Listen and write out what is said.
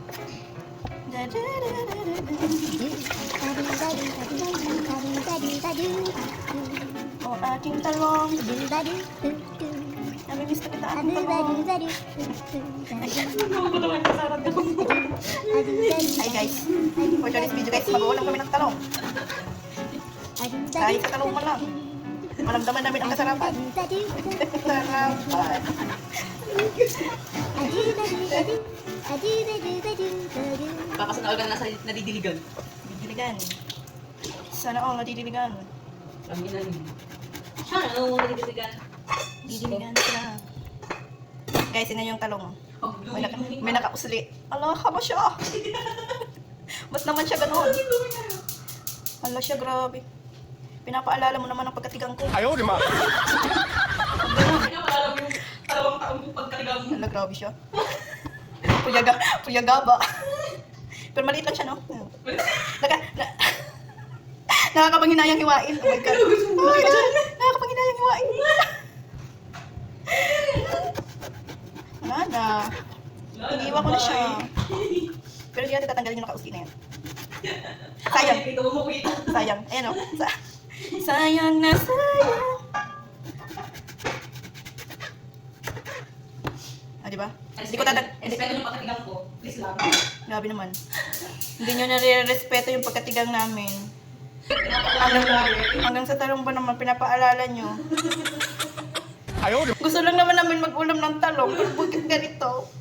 O aking talong. Namimiss na kita aking talong. Hi guys. For today's video guys, mag-uulam kami ng talong. Kahit sa talong man lang. Malamdaman namin ang kasarapan. Sarapan. Kakasanaw ka na sa nadidiligan. Didiligan. Sana all nadidiligan. Kami na yun. Sana, ano mo nadidiligan? Didiligan sila. Guys, yun na yung talong. May nakausli. Ala, haba siya. Ba't naman siya gano'n? Ala siya, grabe. Pinapaalala mo naman ang pagkatigang ko. Ayaw, di ma. Pinapaalala mo yung 2 taong yung pagkaligang mo. Ala, grabe siya. Puyagaba. Pero maliit lang siya, no? Nakakapanghinayang hiwain. Oh my God. Oh my God. Nakakapanghinayang hiwain. Wala na. Iniiwan ko na siya. Pero di natin tatanggalin yung nakausli na yan. Sayang. Ito mo kita. Sayang. Ayan o. Sayang na sayang. Ah, di ba? Hindi ko Respeto yung pagkatigang ko. Please lang. Grabe naman. Hindi nyo nare-respeto yung pagkatigang namin. Hanggang sa talong ba naman pinapaalala nyo? Ayaw, di Gusto lang naman namin mag-ulam ng talong. Pero bakit ganito?